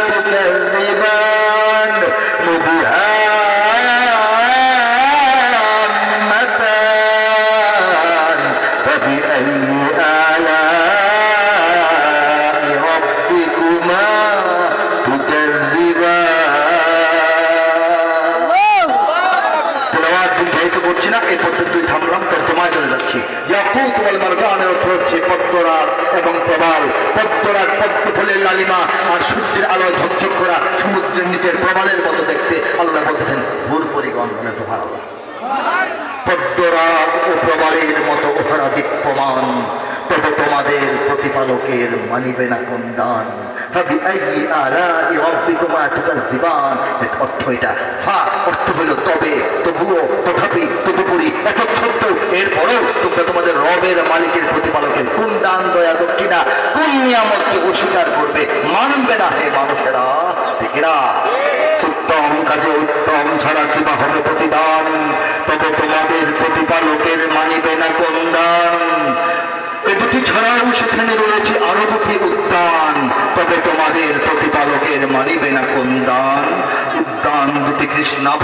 تكذبان مدهامتان فبأي آلاء ربكما করছি না, এই পর্যন্ত থামলাম। তর্জমায় চলে যাচ্ছি। ইয়াকুত ওয়াল মারজানের অর্থ হচ্ছে পদ্মরাগ এবং প্রবাল। পদ্মরাগ পদ্ম ফুলের লালিমা আর সূর্যের আলোয় ঝকঝক করা সমুদ্রের নিচের প্রবালের মতো দেখতে। আল্লাহ বলতেছেন হুর পরিগণ, মানে সুবহানাল্লাহ। পদ্মরাগ ও প্রবালের মতো ওহারা দীপ্যমান, তবে তোমাদের প্রতিপালকের মানিবে না কোন দান। ফাবিআইয়ি আলাই রাব্বিকুমা তুকাযযিবান। এর অর্থ এটা। ফা অর্থ হলো তবে, তবুও, তথাপি, তদুপরি, এত ছোট্ট এরপরেও তোমরা তোমাদের রবের মালিকের প্রতিপালকের কোন দান, দয়া, দক্ষিণা, কোন নিয়ামতকে অস্বীকার করবে, মানবে না হে মানুষেরা। ঠিক না? উত্তম কাজে উত্তম ছাড়া কিবা হবে প্রতিদান, তবে তোমাদের প্রতিপালকের মানিবে না কোন দান। এ দুটি ছাড়াও সেখানে রয়েছে আরো দুটি উদ্যান, তবে তোমাদের প্রতিপালকের মানিবে না কোন দান। উদ্যান দুটি কৃষ্ণাভ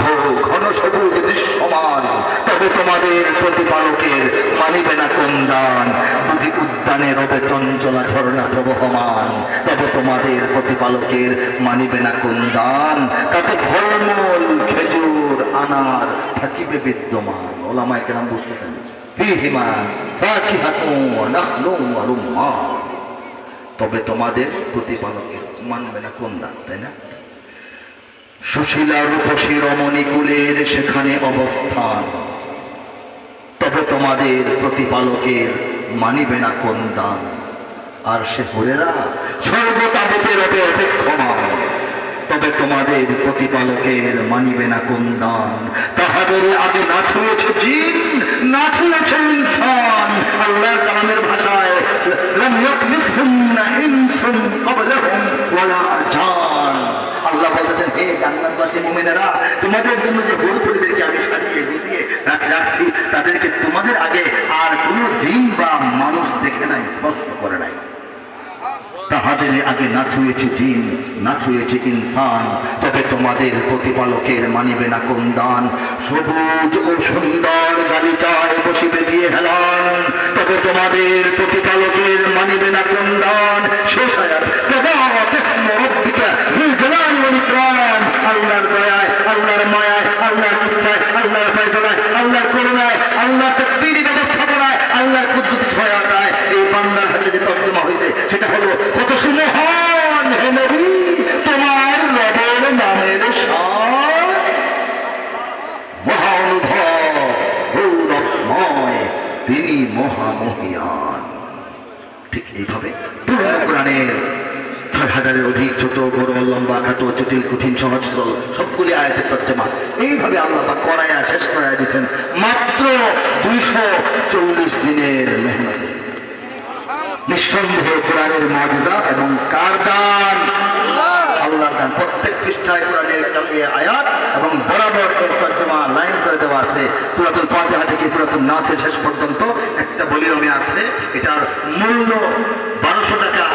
ঘন সবুজ দৃশ্যমান, তবে তোমাদের প্রতিপালকের মানিবে না কোন দান। দুটি উদ্যানে রবে চঞ্চলা ঝর্ণা প্রবহমান, তবে তোমাদের প্রতিপালকের মানিবে না কোন দান। তাতে ফলমূল খেজুর আনার থাকিবে বিদ্যমান। ওলামায়ে কেরাম বুঝতেছেন ফীহিমা ফাকিহাতুন ওয়া নাখলুন ওয়া রুম্মান, তবে তোমাদের প্রতিপালকের মানবে না কোন দান। তাই না? সুশীলা রূপসী রমণী কুলের সেখানে অবস্থান, তবে তোমাদের প্রতিপালকের মানিবে না কোন দান। আর সে হরেরা স্বর্গতাবতের অপেক্ষমান, তবে তোমাদের প্রতিপালকের মানিবে না কোন দান। তাহাদের আগে না ছুঁয়েছে জিন, না ছুঁয়েছে ইনসান। আল্লাহর কালামের ভাষায় লাম ইয়াতমিসহুন্না ইনসুন ক্বাবলাহুম ওয়ালা জান। আল্লাহ বলতেছেন হে জান্নাতবাসী মুমিনেরা, তোমাদের জন্য যে হুরপুরীদেরকে আমি সাজিয়ে গুছিয়ে রাখছি, তাদেরকে তোমাদের আগে আর কোনো জিন বা মানুষ দেখে নাই, স্পর্শ করে নাই। তাহাদের আগে না ছুঁয়েছে জিন, না ছুঁয়েছে ইনসান, তবে তোমাদের প্রতিপালকের মানিবে না কোন দান। সবুজ ও সুন্দর গালিচায় বসিবে দিয়ে হেলান, তবে তোমাদের প্রতিপালকের মানিবে না কোন দান। শেষ আয়াত। আল্লাহর দয়ায়, আল্লাহর মায়ায়, আল্লাহর ইচ্ছায়, আল্লাহর ফয়সালায়, আল্লাহর করুণায়, আল্লাহর তাকদীরি ব্যবস্থাপনায়, আল্লাহর কুদরতি সহায়তায় এই বান্দার হাতে যে তর্জমা হয়েছে সেটা হলো কত সুমহান হে নবী তোমার রবের নামের শান। মহানুভব গৌরবময় তিনি মহামহিয়ান। ঠিক এইভাবে পূর্ণ কোরআনের ৬,০০০-এর অধিক ছোট বড় লম্বা খাটো জটিল কঠিন সহজ সরল সবগুলি আয়াতের তর্জমা এইভাবে আল্লাহ পাক করায়া শেষ করায়া দিয়েছেন মাত্র ২৪০ দিনের মেহনতে। নিঃসন্দেহে কোরআনের মুজিজা এবং কার দান? আল্লাহর দান। প্রত্যেক পৃষ্ঠায় কোরআনের আয়াত এবং বরাবর এর তর্জমা লাইন করে দেওয়া আছে। সূরাতুল ফাতিহা থেকে সূরাতুন নাসের শেষ পর্যন্ত একটা ভলিউমে আছে। এটার মূল্য ১২০০ টাকা।